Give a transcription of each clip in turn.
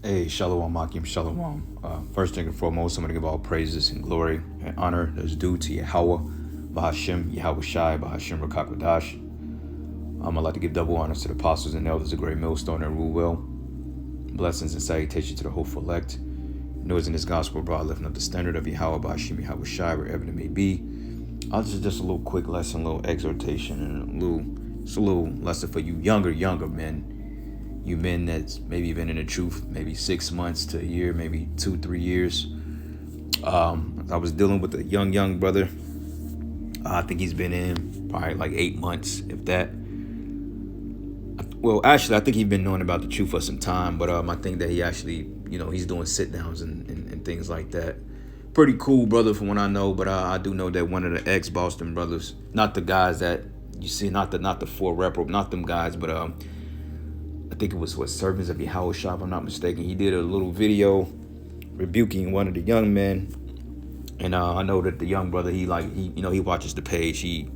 Hey, Shalom, Akim, Shalom. First thing and foremost, I'm going to give all praises and glory and honor that's due to Yahweh, Bahashim, Yahweh Shai, Bahashim Rakakwadash. I'd like to give double honors to the apostles and elders, the great millstone and rule well. Blessings and salutation to the hopeful elect. Noise in this gospel brought lifting up the standard of Yahweh, Bahashim, Yahweh Shai, wherever it may be. I'll just a little quick lesson, a little exhortation, and a little lesson for you younger men. You men that's maybe been in the truth, maybe 6 months to a year, maybe 2-3 years. I was dealing with a young brother. I think he's been in probably like 8 months, if that. Well, actually, I think he's been knowing about the truth for some time, but I think that he actually, he's doing sit downs and things like that. Pretty cool brother from what I know, but I do know that one of the ex-Boston brothers, not the guys that you see, not the four repro, not them guys, but I think it was Servants of Yahweh Shai, if I'm not mistaken. He did a little video rebuking one of the young men, and I know that the young brother, he watches the page, he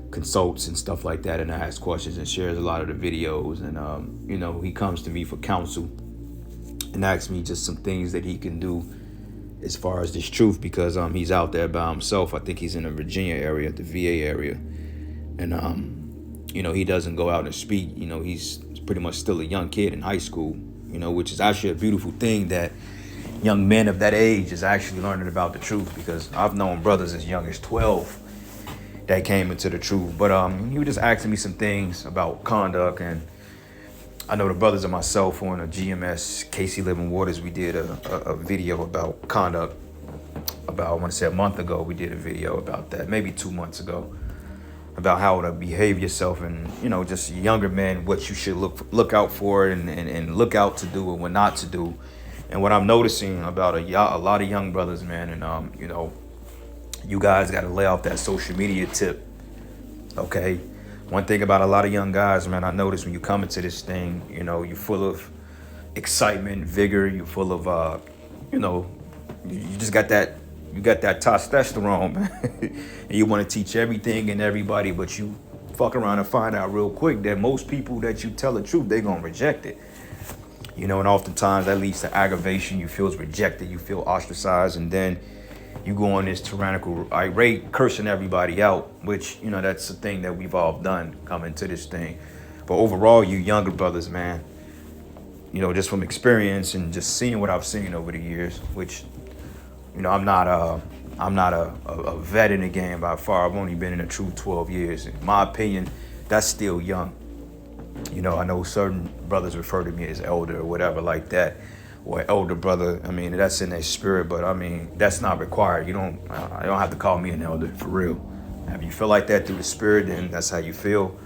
consults and stuff like that, and asks questions and shares a lot of the videos, and he comes to me for counsel and asks me just some things that he can do as far as this truth, because he's out there by himself. I think he's in the Virginia area, the VA area, and he doesn't go out and speak. He's pretty much still a young kid in high school, which is actually a beautiful thing that young men of that age is actually learning about the truth, because I've known brothers as young as 12 that came into the truth. But he was just asking me some things about conduct, and I know the brothers and myself on a GMS KC Living Waters, we did a video about conduct about, I want to say a month ago. We did a video about that, maybe 2 months ago, about how to behave yourself, and just younger men, what you should look out for and look out to do and what not to do. And what I'm noticing about a lot of young brothers, man, and you guys got to lay off that social media tip, okay? One thing about a lot of young guys, man, I notice when you come into this thing, you're full of excitement, vigor, you're full of you just got that. You got that testosterone, man. And you want to teach everything and everybody, but you fuck around and find out real quick that most people that you tell the truth, they're going to reject it. And oftentimes that leads to aggravation. You feel rejected, you feel ostracized, and then you go on this tyrannical irate, cursing everybody out, which, that's the thing that we've all done coming to this thing. But overall, you younger brothers, man, just from experience and just seeing what I've seen over the years, which, I'm not a vet in the game by far. I've only been in the truth 12 years. In my opinion, that's still young. I know certain brothers refer to me as elder or whatever like that, or elder brother. I mean, that's in their spirit, but I mean, that's not required. You don't have to call me an elder, for real. If you feel like that through the spirit, then that's how you feel.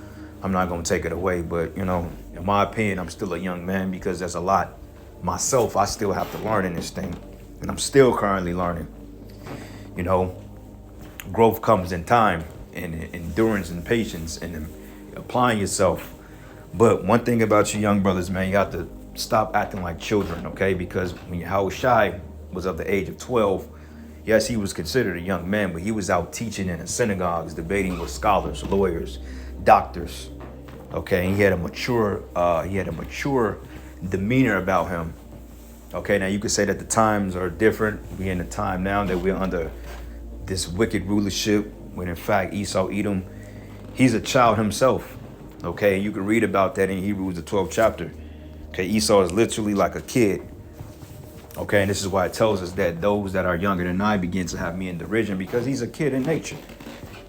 I'm not gonna take it away, but in my opinion, I'm still a young man, because there's a lot myself I still have to learn in this thing. And I'm still currently learning. Growth comes in time, and endurance and patience, and applying yourself. But one thing about you young brothers, man, you have to stop acting like children, okay? Because when Yahweh Shai was of the age of 12, yes, he was considered a young man, but he was out teaching in the synagogues, debating with scholars, lawyers, doctors, okay? And he had a mature demeanor about him. Okay, now you could say that the times are different. We're in a time now that we're under this wicked rulership, when in fact Esau, Edom, he's a child himself. Okay, and you can read about that in Hebrews, the 12th chapter. Okay, Esau is literally like a kid. Okay, and this is why it tells us that those that are younger than I begin to have me in derision, because he's a kid in nature.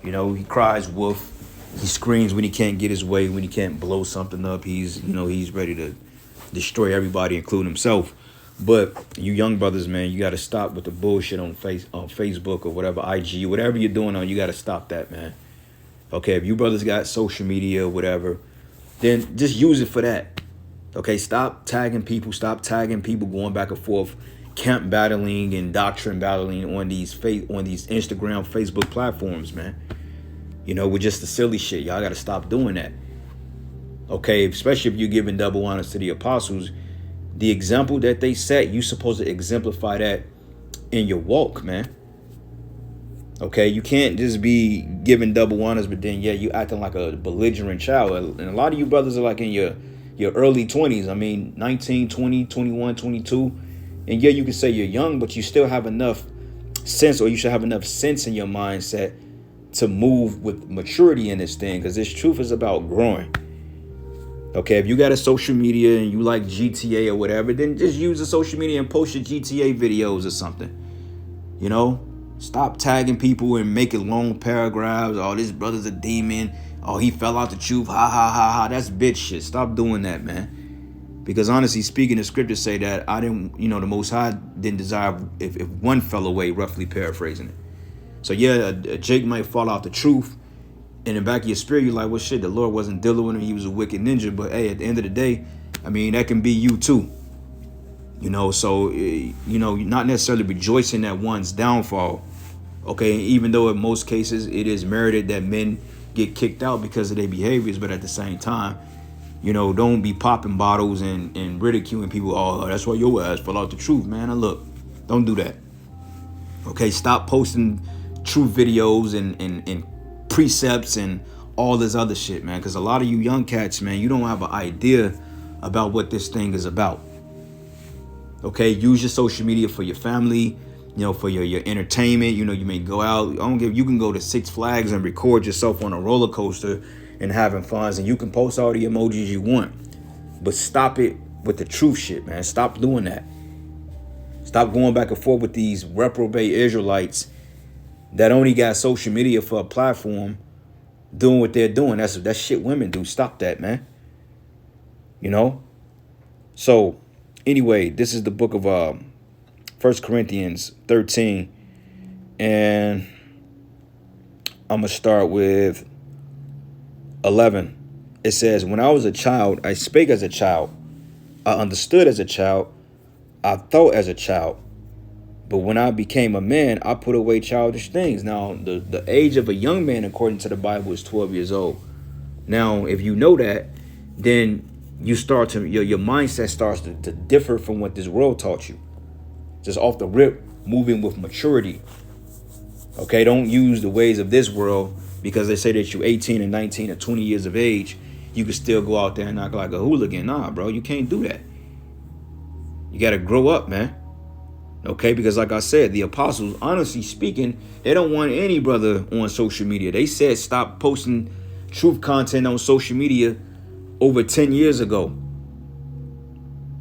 He cries wolf. He screams when he can't get his way, when he can't blow something up. He's ready to destroy everybody, including himself. But you young brothers, man, you got to stop with the bullshit on Facebook or whatever, IG, whatever you're doing you got to stop that, man. Okay, if you brothers got social media or whatever, then just use it for that. Okay, stop tagging people going back and forth, camp battling and doctrine battling on these Instagram, Facebook platforms, man. With just the silly shit. Y'all got to stop doing that. Okay, especially if you're giving double honors to the apostles. The example that they set, you're supposed to exemplify that in your walk, man. Okay, you can't just be giving double honors, but then you acting like a belligerent child. And a lot of you brothers are like in your your early 20s. I mean, 19, 20, 21, 22. And yeah, you can say you're young, but you still have enough sense, or you should have enough sense in your mindset to move with maturity in this thing, because this truth is about growing. Okay, if you got a social media and you like GTA or whatever, then just use the social media and post your GTA videos or something. You know, stop tagging people and making long paragraphs. Oh, this brother's a demon. Oh, he fell out the truth. Ha ha ha ha. That's bitch shit. Stop doing that, man. Because honestly speaking, the scriptures say that I didn't, the Most High didn't desire if one fell away, roughly paraphrasing it. So yeah, Jake might fall out the truth. In the back of your spirit, you're like, well, shit, the Lord wasn't dealing with him. He was a wicked ninja. But hey, at the end of the day, I mean, that can be you too. So, not necessarily rejoicing at one's downfall. Okay, even though in most cases it is merited that men get kicked out because of their behaviors. But at the same time, don't be popping bottles and ridiculing people. Oh, that's why your ass fell out the truth, man. And look, don't do that. Okay, stop posting truth videos and precepts and all this other shit, man, because a lot of you young cats, man, you don't have an idea about what this thing is about. Okay, use your social media for your family, for your entertainment. You may go out. You can go to Six Flags and record yourself on a roller coaster and having fun, and you can post all the emojis you want, but stop it with the truth shit, man. Stop doing that. Stop going back and forth with these reprobate Israelites that only got social media for a platform, doing what they're doing. That's shit women do. Stop that, man. So anyway, this is the book of 1 Corinthians 13. And I'm going to start with 11. It says, when I was a child, I spake as a child. I understood as a child. I thought as a child. But when I became a man, I put away childish things. Now, the age of a young man, according to the Bible, is 12 years old. Now, if you know that, then you start to your mindset starts to differ from what this world taught you. Just off the rip, moving with maturity. Okay, don't use the ways of this world because they say that you're 18 and 19 or 20 years of age. You can still go out there and act like a hooligan. Nah, bro, you can't do that. You got to grow up, man. Okay, because like I said, the apostles, honestly speaking, they don't want any brother on social media. They said stop posting truth content on social media over 10 years ago.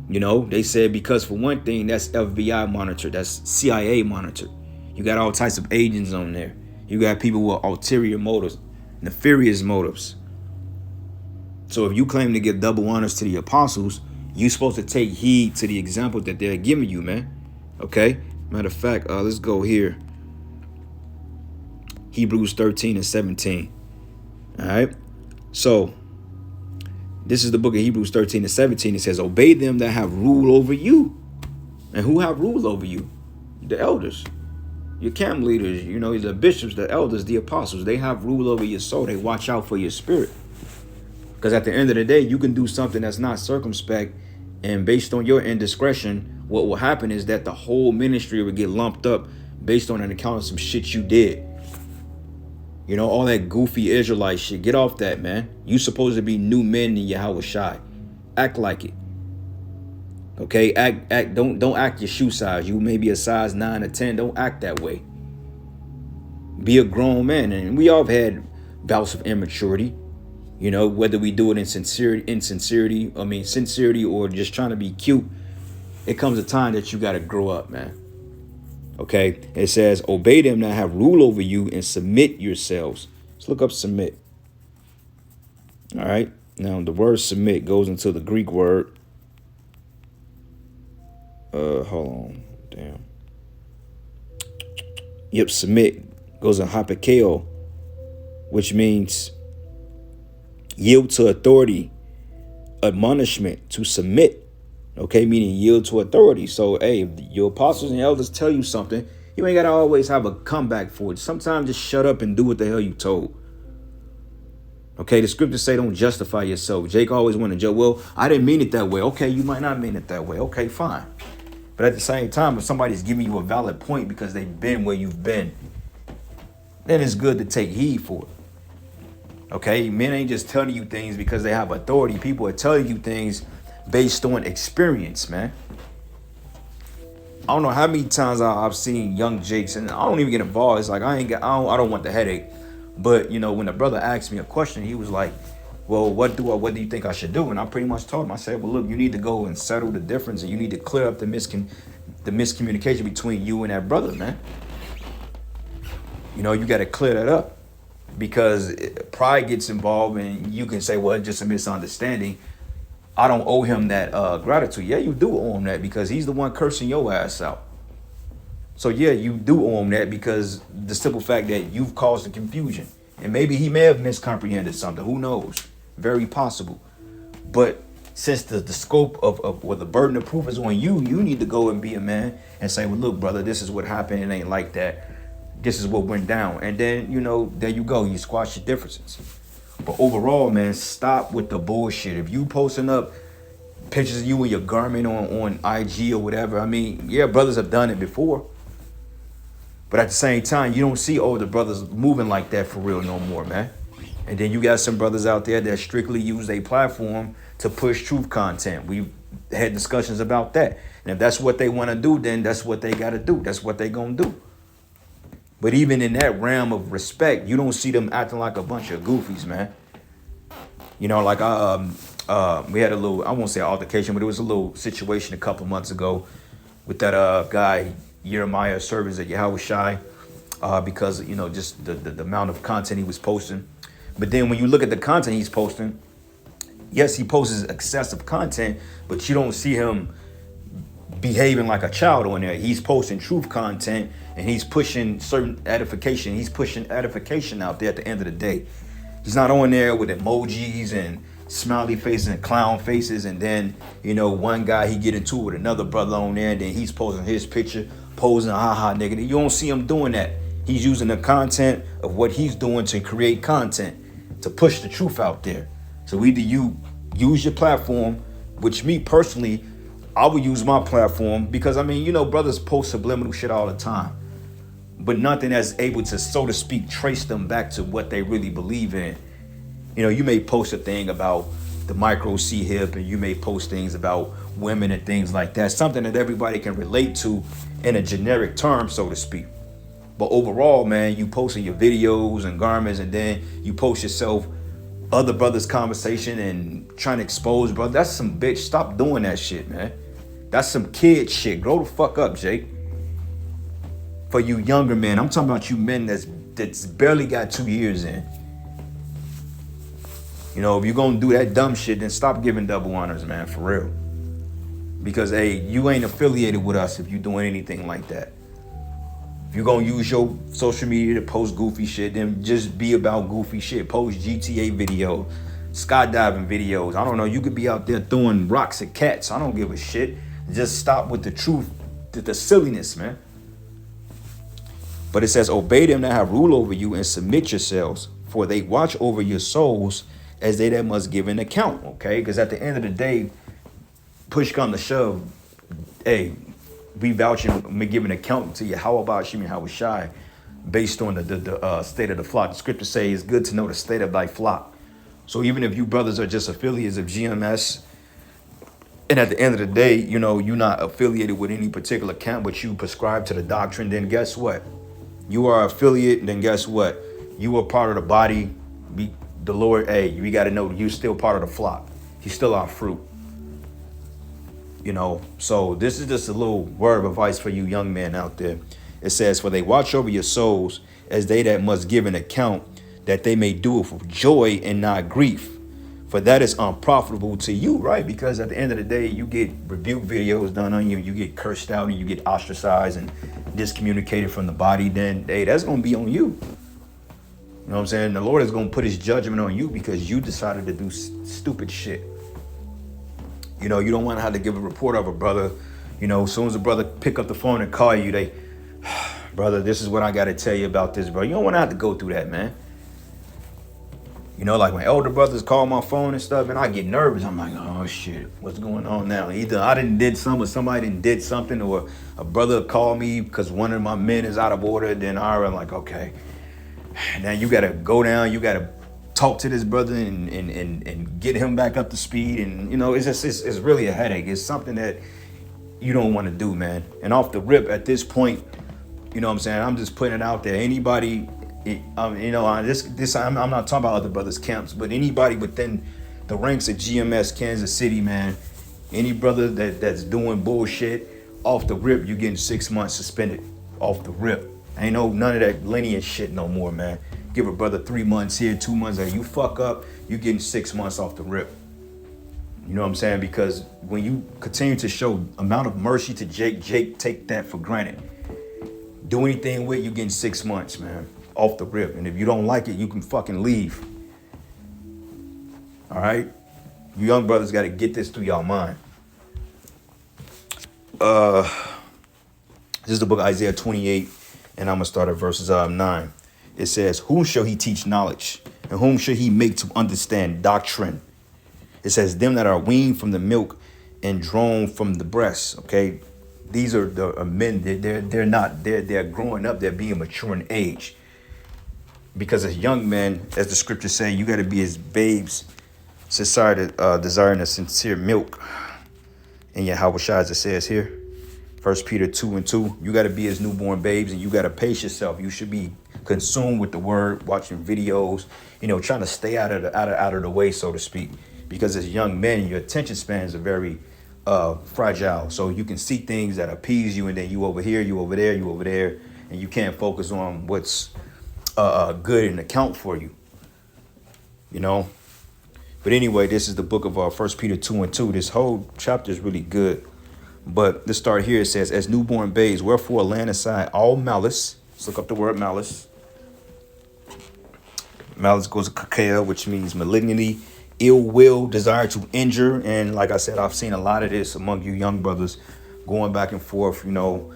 They said because for one thing, that's FBI monitored, that's CIA monitored. You got all types of agents on there. You got people with ulterior motives, nefarious motives. So if you claim to give double honors to the apostles, you're supposed to take heed to the example that they're giving you, man. Okay, matter of fact, let's go here. Hebrews 13 and 17. All right, so this is the book of Hebrews 13 and 17. It says, obey them that have rule over you. And who have rule over you? The elders, your camp leaders, the bishops, the elders, the apostles. They have rule over your soul. They watch out for your spirit. Because at the end of the day, you can do something that's not circumspect, and based on your indiscretion, what will happen is that the whole ministry will get lumped up based on an account of some shit you did. All that goofy Israelite shit. Get off that, man. You supposed to be new men in Yahweh Shai. Act like it. Okay, act. Don't act your shoe size. You may be a size 9 or 10. Don't act that way. Be a grown man, and we all have had bouts of immaturity. Whether we do it in sincerity or just trying to be cute. It comes a time that you got to grow up, man. Okay, it says, obey them that have rule over you and submit yourselves. Let's look up submit. All right, now the word submit goes into the Greek word. Hold on, damn. Yep, submit goes in hypokeo, which means yield to authority, admonishment, to submit. Okay, meaning yield to authority. So, hey, if your apostles and elders tell you something, you ain't got to always have a comeback for it. Sometimes just shut up and do what the hell you told. Okay, the scriptures say don't justify yourself. Jake always wanted to joke, well, I didn't mean it that way. Okay, you might not mean it that way. Okay, fine. But at the same time, if somebody's giving you a valid point because they've been where you've been, then it's good to take heed for it. Okay, men ain't just telling you things because they have authority. People are telling you things based on experience, man. I don't know how many times I've seen young Jakes, and I don't even get involved. It's like I don't want the headache. But when the brother asked me a question, he was like, "Well, what do you think I should do?" And I pretty much told him, I said, "Well, look, you need to go and settle the difference, and you need to clear up the miscommunication between you and that brother, man. You got to clear that up, because pride gets involved, and you can say, well, it's just a misunderstanding. I don't owe him that gratitude. Yeah, you do owe him that, because he's the one cursing your ass out. So yeah, you do owe him that, because the simple fact that you've caused the confusion. And maybe he may have miscomprehended something. Who knows? Very possible. But since the scope of what the burden of proof is on you, you need to go and be a man and say, well, look, brother, this is what happened. It ain't like that. This is what went down. And then, there you go. You squash your differences. But overall, man, stop with the bullshit. If you posting up pictures of you in your garment on IG or whatever, I mean, yeah, brothers have done it before. But at the same time, you don't see older brothers moving like that for real no more, man. And then you got some brothers out there that strictly use a platform to push truth content. We've had discussions about that. And if that's what they want to do, then that's what they got to do. That's what they going to do. But even in that realm of respect, you don't see them acting like a bunch of goofies, man. Like we had a little, I won't say altercation, but it was a little situation a couple months ago with that guy, Jeremiah, servants at Yahweh Shai, because, just the amount of content he was posting. But then when you look at the content he's posting, yes, he posts excessive content, but you don't see him behaving like a child on there. He's posting truth content, and he's pushing certain edification. He's pushing edification out there at the end of the day. He's not on there with emojis and smiley faces and clown faces. And then, one guy, he get into it with another brother on there, and then he's posting his picture, posing, haha, nigga. You don't see him doing that. He's using the content of what he's doing to create content, to push the truth out there. So either you use your platform, which me personally, I would use my platform, because brothers post subliminal shit all the time, but nothing that's able to, so to speak, trace them back to what they really believe in. You may post a thing about the micro C hip, and you may post things about women and things like that, something that everybody can relate to in a generic term, so to speak. But overall, man, you posting your videos and garments, and then you post yourself, other brothers' conversation, and trying to expose, brother. That's some bitch. Stop doing that shit, man. That's some kid shit. Grow the fuck up, Jake. For you younger men, I'm talking about you men that's barely got 2 years in. If you're gonna do that dumb shit, then stop giving double honors, man, for real. Because hey, you ain't affiliated with us if you're doing anything like that. If you're gonna use your social media to post goofy shit, then just be about goofy shit. Post GTA videos, skydiving videos. I don't know, you could be out there throwing rocks at cats. I don't give a shit. Just stop with the truth, the silliness, man. But it says, obey them that have rule over you and submit yourselves, for they watch over your souls as they that must give an account, okay? Because at the end of the day, push come to shove, hey, we vouching, we give an account to you. How about Shimon Hawashai based on the state of the flock? The scripture says it's good to know the state of thy flock. So even if you brothers are just affiliates of GMS, and at the end of the day, you're not affiliated with any particular camp, but you prescribe to the doctrine, then guess what? You are affiliate, then guess what? You are part of the body. The Lord, hey, we got to know you're still part of the flock. He's still our fruit. So this is just a little word of advice for you young men out there. It says, for they watch over your souls as they that must give an account, that they may do it with joy and not grief. For that is unprofitable to you, right? Because at the end of the day, you get rebuke videos done on you, you get cursed out, and you get ostracized and discommunicated from the body, then, hey, that's going to be on you. You know what I'm saying? The Lord is going to put his judgment on you because you decided to do stupid shit. You don't want to have to give a report of a brother. As soon as a brother pick up the phone and call you, they, brother, this is what I got to tell you about this, bro. You don't want to have to go through that, man. Like my elder brothers call my phone and stuff, and I get nervous. I'm like, oh shit, what's going on now? Either I did something, or somebody did something, or a brother called me because one of my men is out of order. Then I'm like, okay, now you got to go down, you got to talk to this brother and get him back up to speed. And, you know, it's really a headache. It's something that you don't want to do, man. And off the rip at this point, you know what I'm saying? I'm just putting it out there. Anybody, you know, I'm not talking about other brothers' camps, but anybody within the ranks of GMS Kansas City, man, any brother that's doing bullshit, off the rip, you getting 6 months suspended. Off the rip. Ain't none of that lineage shit no more, man. Give a brother 3 months here, 2 months there. You fuck up, you getting 6 months off the rip. You know what I'm saying? Because when you continue to show amount of mercy to Jake take that for granted. Do anything with you getting 6 months, man. Off the rip. And if you don't like it, you can fucking leave. All right? You young brothers got to get this through y'all mind. This is the book of Isaiah 28, and I'm going to start at verses 9. It says, whom shall he teach knowledge? And whom shall he make to understand doctrine? It says, them that are weaned from the milk and drawn from the breast. Okay, these are the men. They're growing up. They're being mature in age. Because as young men, as the scriptures say, you got to be as babes, desiring a sincere milk. And Yahweh Shai, as it says here, 1 Peter 2:2, you got to be as newborn babes, and you got to pace yourself. You should be consumed with the word, watching videos, you know, trying to stay out of the way, so to speak. Because as young men, your attention spans are very fragile. So you can see things that appease you, and then you over here, you over there, you over there, and you can't focus on what's good and account for you. You know. But anyway, this is the book of 1 Peter 2:2. This whole chapter is really good. But let's start here. It says, as newborn babes, wherefore laying aside all malice. Let's look up the word malice. Malice goes to kakea, which means malignity, ill will, desire to injure. And like I said, I've seen a lot of this among you young brothers going back and forth, you know,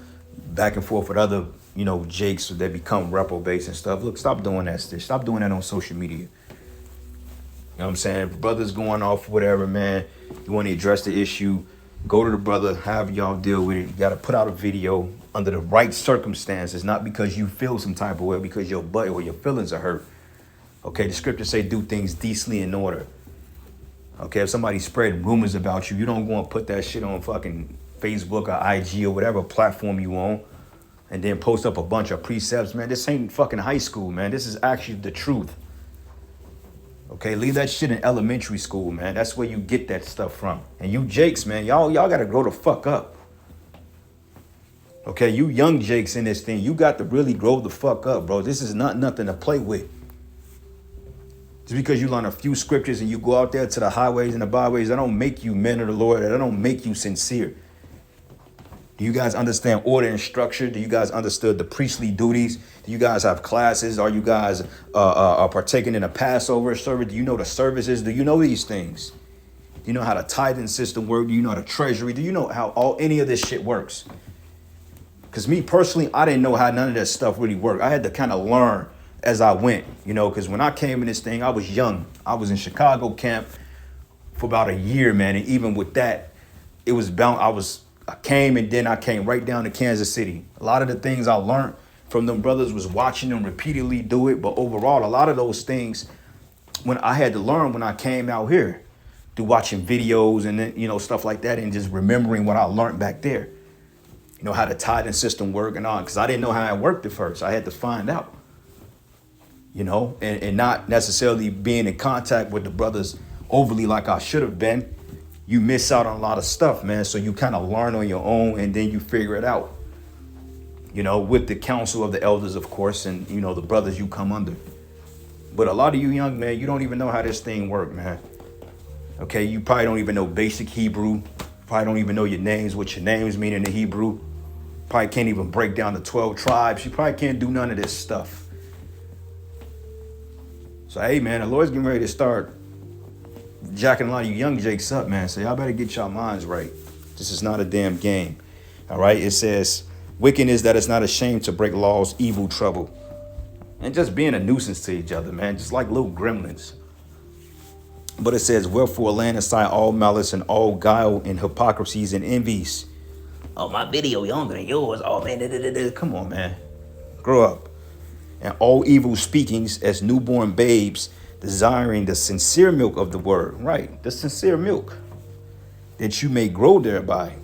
back and forth with other, you know, jakes that become reprobates and stuff. Look, stop doing that. Stop doing that on social media. You know what I'm saying? If brother's going off whatever, man, you want to address the issue, go to the brother, have y'all deal with it. You got to put out a video under the right circumstances, not because you feel some type of way, because your butt or your feelings are hurt. Okay, the scriptures say do things decently in order. Okay, if somebody's spreading rumors about you, you don't go and put that shit on fucking Facebook or IG or whatever platform you on and then post up a bunch of precepts, man. This ain't fucking high school, man. This is actually the truth. Okay, leave that shit in elementary school, man. That's where you get that stuff from. And you jakes, man, y'all gotta grow the fuck up. Okay, you young jakes in this thing, you got to really grow the fuck up, bro. This is not nothing to play with. Just because you learn a few scriptures and you go out there to the highways and the byways, that don't make you men of the Lord. That don't make you sincere. Do you guys understand order and structure? Do you guys understand the priestly duties? Do you guys have classes? Are you guys are partaking in a Passover service? Do you know the services? Do you know these things? Do you know how the tithing system works? Do you know the treasury? Do you know how any of this shit works? Because me personally, I didn't know how none of that stuff really worked. I had to kind of learn as I went, you know, because when I came in this thing, I was young. I was in Chicago camp for about a year, man. And even with that, it was bound. I came and then I came right down to Kansas City. A lot of the things I learned from them brothers was watching them repeatedly do it. But overall, a lot of those things when I had to learn when I came out here through watching videos and then, you know, stuff like that and just remembering what I learned back there. You know, how the tithing system worked and all, because I didn't know how it worked at first. I had to find out, you know, and not necessarily being in contact with the brothers overly like I should have been. You miss out on a lot of stuff, man. So you kind of learn on your own and then you figure it out, you know, with the counsel of the elders, of course, and, you know, the brothers you come under. But a lot of you young men, you don't even know how this thing works, man. Okay, you probably don't even know basic Hebrew. Probably don't even know your names, what your names mean in the Hebrew. Probably can't even break down the 12 tribes. You probably can't do none of this stuff. So, hey, man, the Lord's getting ready to start jacking a lot of you young jakes up, man. So y'all better get y'all minds right. This is not a damn game. All right. It says, wickedness that is not ashamed to break laws, evil, trouble. And just being a nuisance to each other, man. Just like little gremlins. But it says, wherefore laying aside all malice and all guile and hypocrisies and envies. Oh, my video younger than yours. Oh, man. Come on, man. Grow up. And all evil speakings as newborn babes, desiring the sincere milk of the word, right? The sincere milk, that you may grow thereby.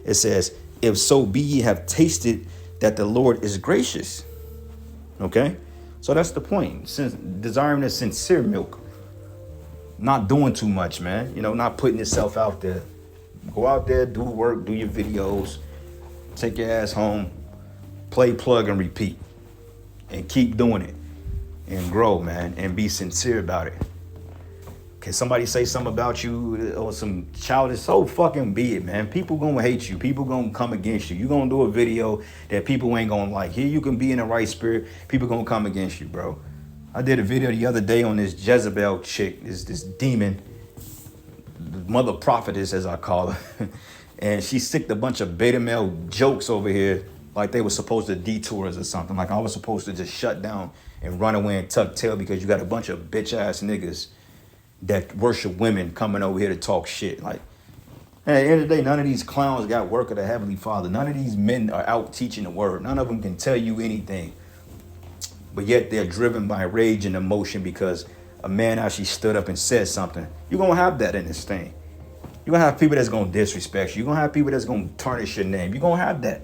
It says, if so be ye have tasted that the Lord is gracious. Okay? So that's the point. Since desiring the sincere milk, not doing too much, man. You know, not putting yourself out there. Go out there, do work, do your videos, take your ass home, play, plug, and repeat. And keep doing it. And grow, man. And be sincere about it. Can somebody say something about you or some childish? So fucking be it, man. People gonna hate you. People gonna come against you. You gonna do a video that people ain't gonna like. Here you can be in the right spirit. People gonna come against you, bro. I did a video the other day on this Jezebel chick, this demon, the mother prophetess as I call her. And she sicked a bunch of beta male jokes over here like they were supposed to detour us or something. Like I was supposed to just shut down and run away and tuck tail because you got a bunch of bitch ass niggas that worship women coming over here to talk shit. Like, at the end of the day, none of these clowns got work of the Heavenly Father. None of these men are out teaching the word. None of them can tell you anything. But yet they're driven by rage and emotion because a man actually stood up and said something. You're going to have that in this thing. You're going to have people that's going to disrespect you. You're going to have people that's going to tarnish your name. You're going to have that.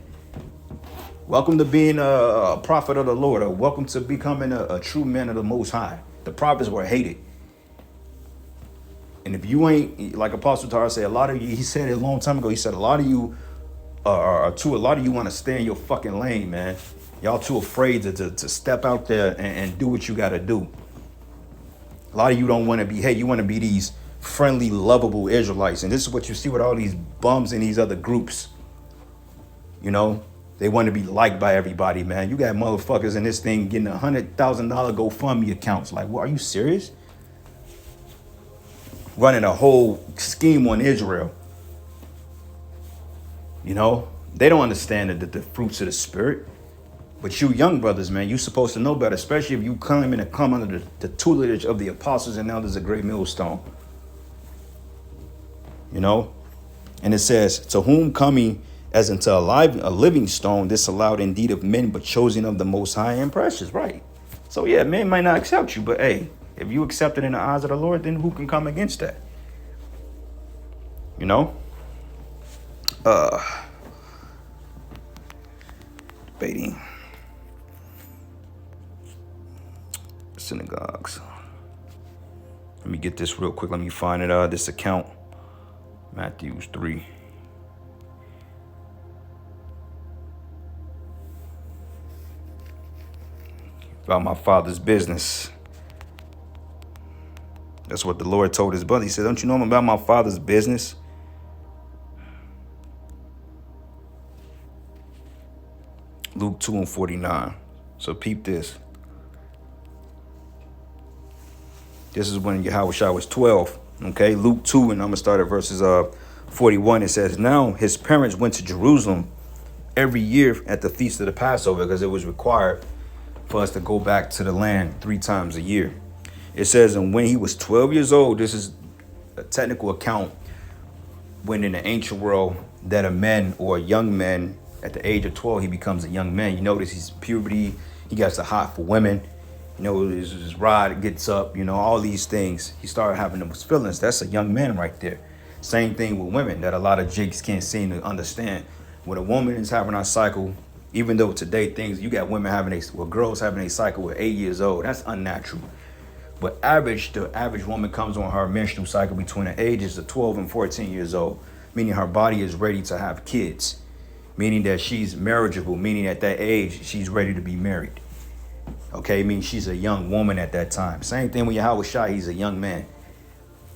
Welcome to being a prophet of the Lord, or welcome to becoming a true man of the Most High. The prophets were hated. And if you ain't, like Apostle Tara said, a lot of you, he said it a long time ago, he said a lot of you a lot of you want to stay in your fucking lane, man. Y'all too afraid to step out there and do what you got to do. A lot of you don't want to be, hey, you want to be these friendly, lovable Israelites. And this is what you see with all these bums in these other groups. You know, they want to be liked by everybody, man. You got motherfuckers in this thing getting $100,000 GoFundMe accounts. Like, what, are you serious? Running a whole scheme on Israel. You know, they don't understand the fruits of the spirit. But you young brothers, man, you supposed to know better, especially if you come under the tutelage of the apostles and elders of Great Millstone. You know, and it says, to whom coming as unto a living stone, disallowed indeed of men, but chosen of the Most High and precious. Right. So yeah, men might not accept you, but hey, if you accept it in the eyes of the Lord, then who can come against that? You know? Debating. Synagogues. Let me get this real quick. Let me find it. This account. Matthew 3. About my father's business. That's what the Lord told his brother. He said, don't you know about my father's business? Luke 2:49. So peep this. This is when Yahushua was 12. Okay, Luke 2, and I'm going to start at verses 41. It says, now his parents went to Jerusalem every year at the feast of the Passover because it was required for us to go back to the land 3 times a year. It says, and when he was 12 years old, this is a technical account when in the ancient world that a man or a young man at the age of 12, he becomes a young man. You notice he's puberty. He gets hot for women. You know, his rod gets up, you know, all these things. He started having those feelings. That's a young man right there. Same thing with women that a lot of jakes can't seem to understand. When a woman is having her cycle, even though today you got women girls having a cycle at 8 years old. That's unnatural. But the average woman comes on her menstrual cycle between the ages of 12 and 14 years old, meaning her body is ready to have kids, meaning that she's marriageable, meaning at that age, she's ready to be married. Okay, meaning she's a young woman at that time. Same thing with Yahushua, he's a young man.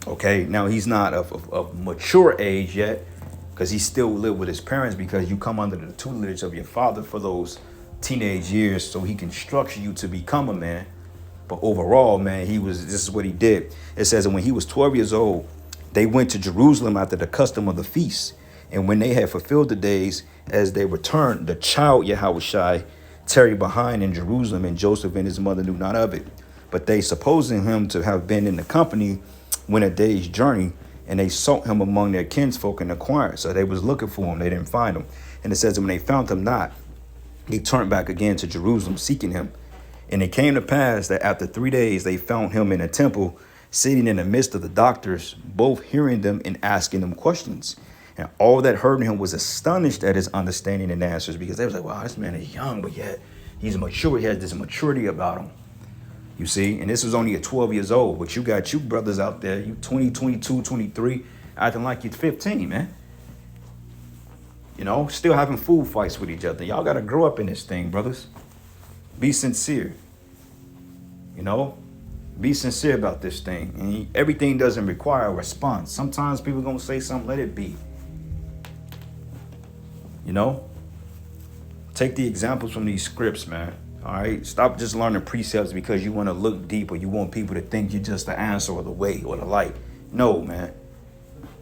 Okay, now he's not of mature age yet, because he still live with his parents, because you come under the tutelage of your father for those teenage years so he can structure you to become a man. But overall, man, this is what he did. It says, and when he was 12 years old, they went to Jerusalem after the custom of the feast. And when they had fulfilled the days, as they returned, the child Yahushua tarried behind in Jerusalem, and Joseph and his mother knew not of it. But they, supposing him to have been in the company, went a day's journey, and they sought him among their kinsfolk and inquired. So they was looking for him. They didn't find him. And it says, when they found him not, they turned back again to Jerusalem, seeking him. And it came to pass that after 3 days they found him in a temple, sitting in the midst of the doctors, both hearing them and asking them questions. And all that heard him was astonished at his understanding and answers, because they was like, wow, this man is young, but yet he's mature. He has this maturity about him. You see, and this was only at 12 years old, but you got you brothers out there, you 20, 22, 23, acting like you're 15, man. You know, still having food fights with each other. Y'all got to grow up in this thing, brothers. Be sincere. You know, be sincere about this thing. And everything doesn't require a response. Sometimes people going to say something, let it be. You know, take the examples from these scripts, man. All right. Stop just learning precepts because you want to look deep or you want people to think you're just the answer or the way or the light. No, man.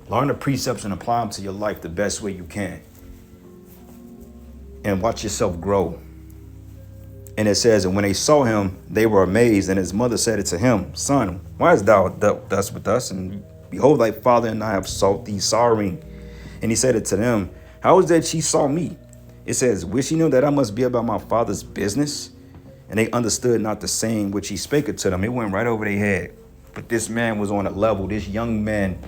Learn the precepts and apply them to your life the best way you can. And watch yourself grow. And it says, and when they saw him, they were amazed. And his mother said it to him, son, why hast thou dealt thus with us? And behold, thy father and I have sought thee sorrowing. And he said it to them, how is that ye saw me? It says, wish ye knew that I must be about my father's business? And they understood not the saying which he spake to them. It went right over their head. But this man was on a level, this young man,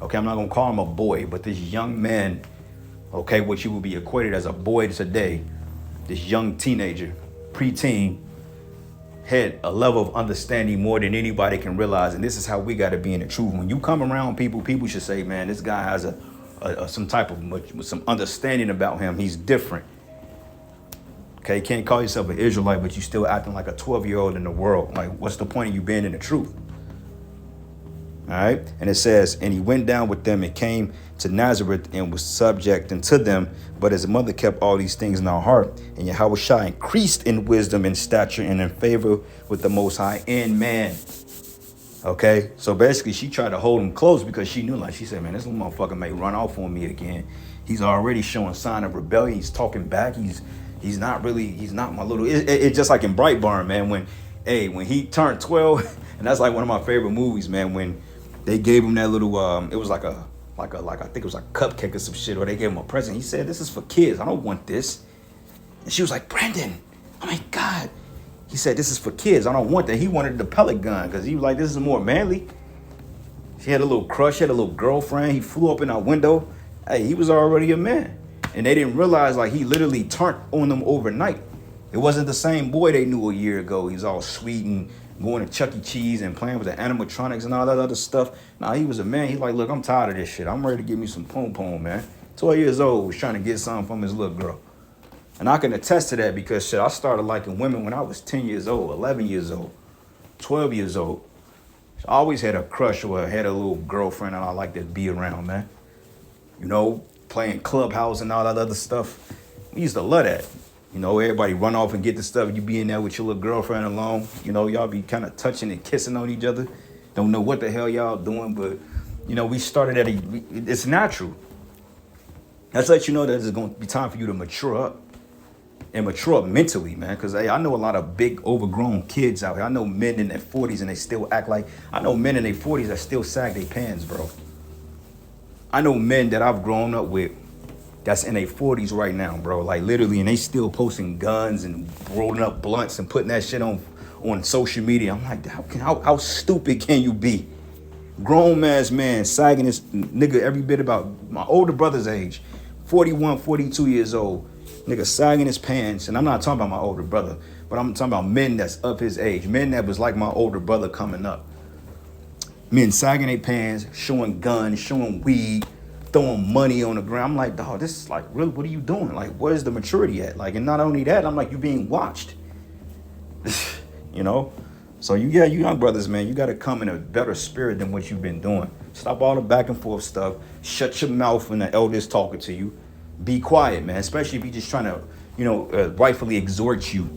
okay, I'm not going to call him a boy, but this young man, okay, what you would be equated as a boy today, this young teenager, preteen, had a level of understanding more than anybody can realize. And this is how we got to be in the truth. When you come around people, people should say, man, this guy has some type of some understanding about him. He's different. Okay, you can't call yourself an Israelite, but you still acting like a 12-year-old in the world. Like, what's the point of you being in the truth? All right. And it says, and he went down with them and came to Nazareth and was subject unto them. But his mother kept all these things in her heart. And Yahushua increased in wisdom and stature and in favor with the Most High and man. Okay. So basically, she tried to hold him close because she knew, like she said, man, this little motherfucker may run off on me again. He's already showing sign of rebellion. He's talking back. He's not my little. It's just like in Brightburn, man. When he turned 12, and that's like one of my favorite movies, man. When they gave him that little, it was like I think it was like a cupcake or some shit, or they gave him a present. He said, this is for kids. I don't want this. And she was like, Brandon, oh my God. He said, this is for kids. I don't want that. He wanted the pellet gun because he was like, this is more manly. She had a little crush, had a little girlfriend. He flew up in our window. Hey, he was already a man. And they didn't realize, like, he literally turned on them overnight. It wasn't the same boy they knew a year ago. He's all sweet and going to Chuck E. Cheese and playing with the animatronics and all that other stuff. Nah, he was a man. He's like, look, I'm tired of this shit. I'm ready to give me some pom-pom, man. 12 years old, was trying to get something from his little girl. And I can attest to that because, shit, I started liking women when I was 10 years old, 11 years old, 12 years old. So I always had a crush or had a little girlfriend that I liked to be around, man. You know, playing Clubhouse and all that other stuff. We used to love that. You know, everybody run off and get the stuff. You be in there with your little girlfriend alone. You know, y'all be kind of touching and kissing on each other. Don't know what the hell y'all doing, but, you know, we started it's natural. That's let you know that it's going to be time for you to mature up. And mature up mentally, man. Because, hey, I know a lot of big, overgrown kids out here. I know men in their 40s and they still act like... I know men in their 40s that still sag their pants, bro. I know men that I've grown up with that's in their 40s right now, bro. Like, literally, and they still posting guns and rolling up blunts and putting that shit on social media. I'm like, how stupid can you be? Grown-ass man sagging this nigga every bit about my older brother's age. 41, 42 years old. Nigga sagging his pants. And I'm not talking about my older brother, but I'm talking about men that's up his age. Men that was like my older brother coming up. Men sagging their pants, showing guns, showing weed, throwing money on the ground. I'm like, dog, this is like, really, what are you doing? Like, where's the maturity at? Like, and not only that, I'm like, you're being watched. You know? So you young brothers, man, you got to come in a better spirit than what you've been doing. Stop all the back and forth stuff. Shut your mouth when the elder's talking to you. Be quiet, man, especially if you're just trying to, you know, rightfully exhort you.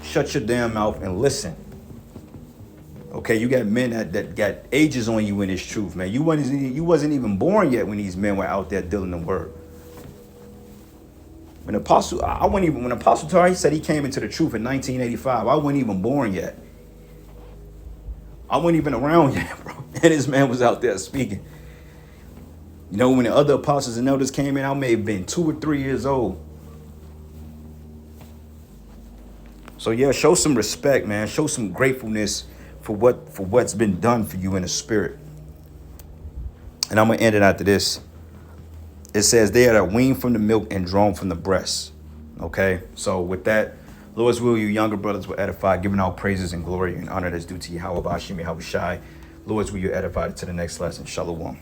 Shut your damn mouth and listen. Okay, you got men that got ages on you in this truth, man. You wasn't even born yet when these men were out there dealing the word. When Apostle Torah, he said he came into the truth in 1985, I wasn't even born yet. I wasn't even around yet, bro. And this man was out there speaking. You know, when the other apostles and elders came in, I may have been 2 or 3 years old. So So yeah, show some respect, man. Show some gratefulness for what's been done for you in the spirit. And I'm gonna end it after this. It says they are weaned from the milk and drawn from the breast. Okay, so with that, Lord's will, you younger brothers will edify, giving all praises and glory and honor that's due to Yahweh Bashim Yahweh Shai. Lord's will, you edify to the next lesson. Shalom.